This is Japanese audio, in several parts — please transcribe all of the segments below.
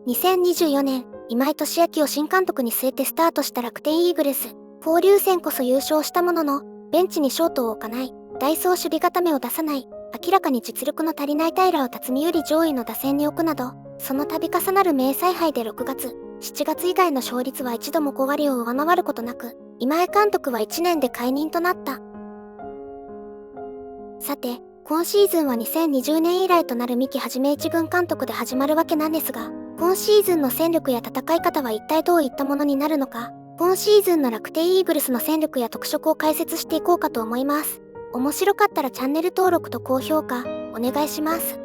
2024年、今井寿明を新監督に据えてスタートした楽天イーグルス。交流戦こそ優勝したものの、ベンチにショートを置かない、代走守備固めを出さない、明らかに実力の足りない平尾辰巳より上位の打線に置くなど、その度重なる名采配で6月、7月以外の勝率は一度も5割を上回ることなく、今井監督は1年で解任となった。さて、今シーズンは2020年以来となる三木一軍監督で始まるわけなんですが、今シーズンの戦力や戦い方は一体どういったものになるのか、今シーズンの楽天イーグルスの戦力や特色を解説していこうかと思います。面白かったらチャンネル登録と高評価、お願いします。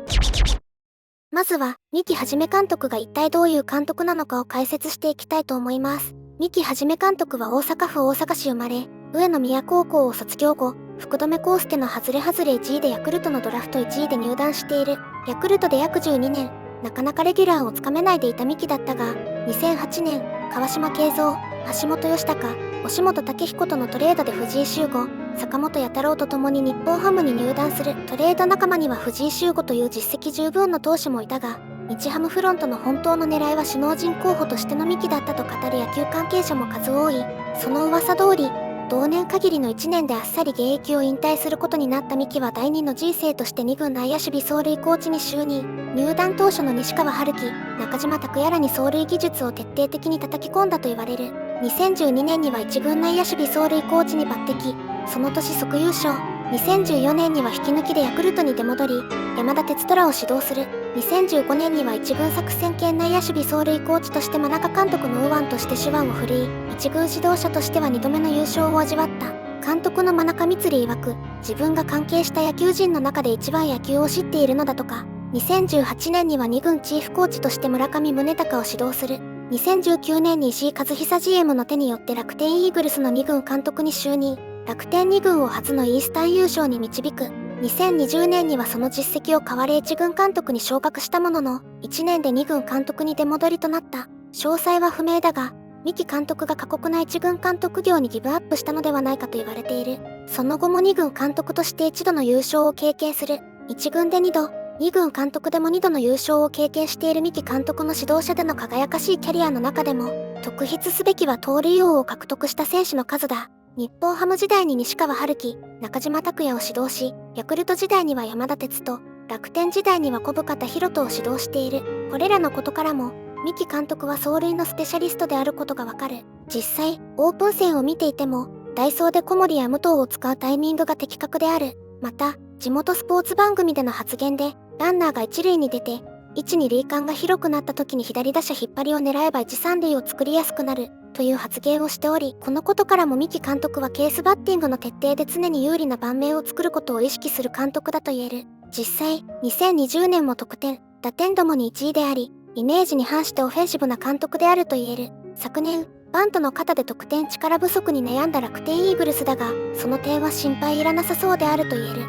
まずは、三木一監督が一体どういう監督なのかを解説していきたいと思います。三木一監督は大阪府大阪市生まれ、上野宮高校を卒業後、福留孝介の外れ1位でヤクルトのドラフト1位で入団している。ヤクルトで約12年、なかなかレギュラーをつかめないでいた三木だったが、2008年、川島慶三、橋本佳孝、押本武彦とのトレードで藤井秀吾、坂本弥太郎と共に日本ハムに入団する。トレード仲間には藤井秀吾という実績十分の投手もいたが、日ハムフロントの本当の狙いは首脳陣候補としての三木だったと語る野球関係者も数多い。その噂通り、同年限りの1年であっさり現役を引退することになった三木は第二の人生として2軍内野守備走塁コーチに就任。入団当初の西川遥輝、中島拓也らに走塁技術を徹底的に叩き込んだと言われる。2012年には1軍内野守備走塁コーチに抜擢。その年即優勝。2014年には引き抜きでヤクルトに出戻り、山田哲人らを指導する。2015年には1軍作戦兼内野守備走塁コーチとして真中監督の右腕として手腕を振るい、1軍指導者としては2度目の優勝を味わった。監督の真中光曰く、自分が関係した野球人の中で一番野球を知っているのだとか。2018年には2軍チーフコーチとして村上宗隆を指導する。2019年に石井一久 GM の手によって楽天イーグルスの2軍監督に就任。楽天2軍を初のイースタン優勝に導く。2020年にはその実績を買われ1軍監督に昇格したものの、1年で2軍監督に出戻りとなった。詳細は不明だが、三木監督が過酷な1軍監督業にギブアップしたのではないかと言われている。その後も2軍監督として1度の優勝を経験する。1軍で2度、2軍監督でも2度の優勝を経験している三木監督の指導者での輝かしいキャリアの中でも、特筆すべきは盗塁王を獲得した選手の数だ。日本ハム時代に西川遥輝、中島拓也を指導し、ヤクルト時代には山田哲人、楽天時代には小深田大翔を指導している。これらのことからも、三木監督は走塁のスペシャリストであることがわかる。実際、オープン戦を見ていても、代走で小森や武藤を使うタイミングが的確である。また、地元スポーツ番組での発言で、ランナーが一塁に出て、1、2塁間が広くなった時に左打者引っ張りを狙えば1、3塁を作りやすくなる。という発言をしており、このことからも三木監督はケースバッティングの徹底で常に有利な盤面を作ることを意識する監督だと言える。実際、2020年も得点、打点ともに1位であり、イメージに反してオフェンシブな監督であると言える。昨年、バントの肩で得点力不足に悩んだ楽天イーグルスだが、その点は心配いらなさそうであると言える。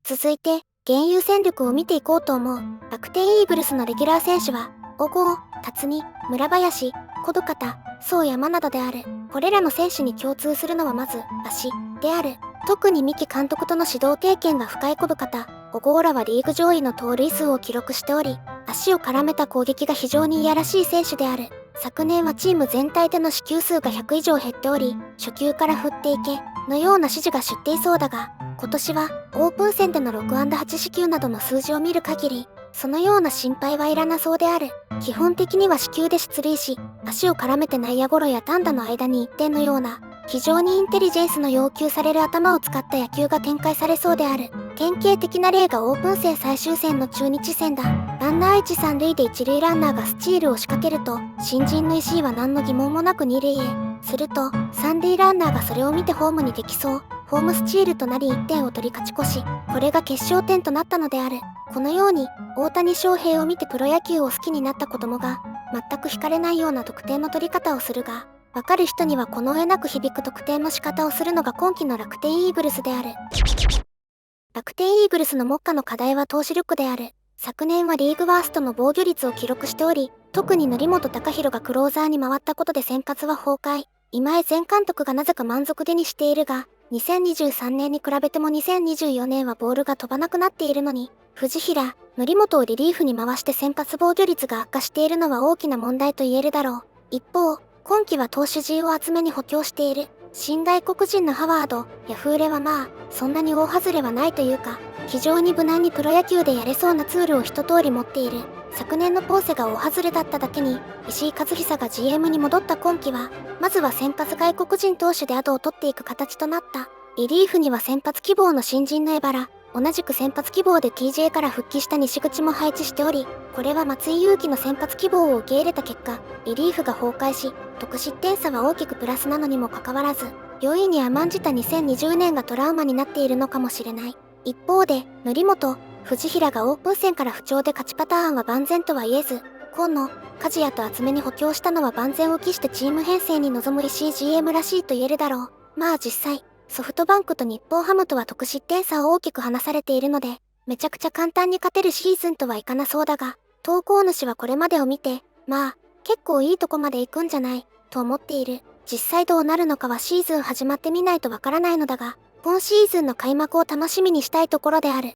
続いて、現有戦力を見ていこうと思う。楽天イーグルスのレギュラー選手は、小郷、辰巳、村林、小深田、宗山などである。これらの選手に共通するのはまず、足である。特に三木監督との指導経験が深い小深田、小郷らはリーグ上位の盗塁数を記録しており、足を絡めた攻撃が非常にいやらしい選手である。昨年はチーム全体での四球数が100以上減っており、初球から振っていけ、のような指示が出ていそうだが、今年はオープン戦での6安打8四球などの数字を見る限り、そのような心配はいらなそうである。基本的には四球で出塁し、足を絡めて内野ゴロや単打の間に1点のような、非常にインテリジェンスの要求される頭を使った野球が展開されそうである。典型的な例がオープン戦最終戦の中日戦だ。ランナー1、3塁で1塁ランナーがスチールを仕掛けると、新人の石井は何の疑問もなく2塁へ。すると、3塁ランナーがそれを見てホームに激走。ホームスチールとなり1点を取り勝ち越し、これが決勝点となったのである。このように、大谷翔平を見てプロ野球を好きになった子供が、全く惹かれないような得点の取り方をするが、わかる人にはこの上なく響く得点の仕方をするのが今季の楽天イーグルスである。楽天イーグルスの目下の課題は投手力である。昨年はリーグワーストの防御率を記録しており、特に則本昂大がクローザーに回ったことで先発は崩壊。今江前監督がなぜか満足げにしているが、2023年に比べても2024年はボールが飛ばなくなっているのに、藤平、則本をリリーフに回して先発防御率が悪化しているのは大きな問題と言えるだろう。一方、今季は投手陣を厚めに補強している。新外国人のハワード、ヤフーレはまあ、そんなに大外れはないというか、非常に無難にプロ野球でやれそうなツールを一通り持っている。昨年のポーセが大外れだっただけに、石井和久が GM に戻った今季は、まずは先発外国人投手でアドを取っていく形となった。リリーフには先発希望の新人の江原、同じく先発希望で TJ から復帰した西口も配置しており、これは松井裕樹の先発希望を受け入れた結果、リリーフが崩壊し、得失点差は大きくプラスなのにもかかわらず、4位に甘んじた2020年がトラウマになっているのかもしれない。一方で、則本、藤平がオープン戦から不調で勝ちパターンは万全とは言えず、今野、梶谷と厚めに補強したのは万全を期してチーム編成に臨む石井 GM らしいと言えるだろう。まあ実際、ソフトバンクと日本ハムとは得失点差を大きく離されているので、めちゃくちゃ簡単に勝てるシーズンとはいかなそうだが、投稿主はこれまでを見て、まあ、結構いいとこまで行くんじゃない、と思っている。実際どうなるのかはシーズン始まってみないとわからないのだが、今シーズンの開幕を楽しみにしたいところである。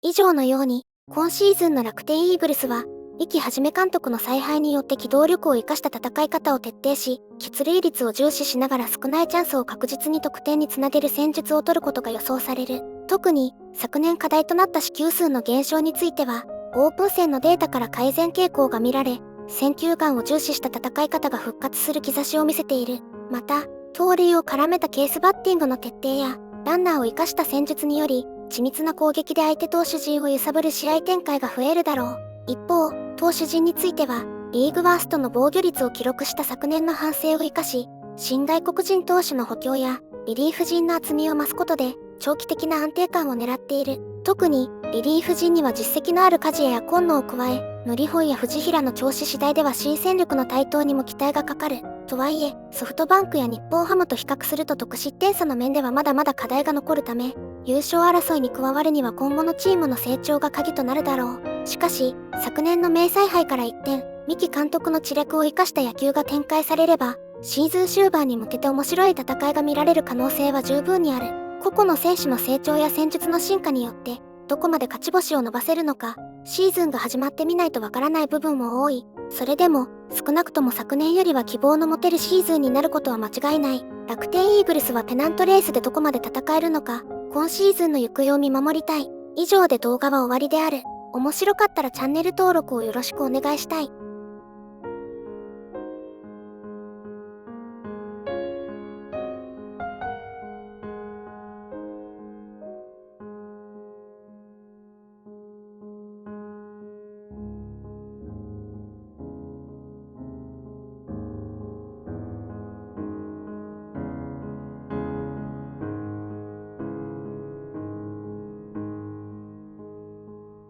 以上のように、今シーズンの楽天イーグルスは、三木はじめ監督の采配によって機動力を生かした戦い方を徹底し、出塁率を重視しながら少ないチャンスを確実に得点につなげる戦術を取ることが予想される。特に、昨年課題となった四球数の減少については、オープン戦のデータから改善傾向が見られ、選球眼を重視した戦い方が復活する兆しを見せている。また、盗塁を絡めたケースバッティングの徹底や、ランナーを生かした戦術により、緻密な攻撃で相手投手陣を揺さぶる試合展開が増えるだろう。一方、投手陣については、リーグワーストの防御率を記録した昨年の反省を生かし、新外国人投手の補強や、リリーフ陣の厚みを増すことで、長期的な安定感を狙っている。特に、リリーフ陣には実績のある梶谷や今野を加え、則本や藤平の調子次第では新戦力の台頭にも期待がかかる。とはいえ、ソフトバンクや日本ハムと比較すると得失点差の面ではまだまだ課題が残るため、優勝争いに加わるには今後のチームの成長が鍵となるだろう。しかし、昨年の名采配から一転、三木監督の知略を生かした野球が展開されれば、シーズン終盤に向けて面白い戦いが見られる可能性は十分にある。個々の選手の成長や戦術の進化によって、どこまで勝ち星を伸ばせるのか、シーズンが始まってみないとわからない部分も多い。それでも、少なくとも昨年よりは希望の持てるシーズンになることは間違いない。楽天イーグルスはペナントレースでどこまで戦えるのか、今シーズンの行方を見守りたい。以上で動画は終わりである。面白かったらチャンネル登録をよろしくお願いしたい。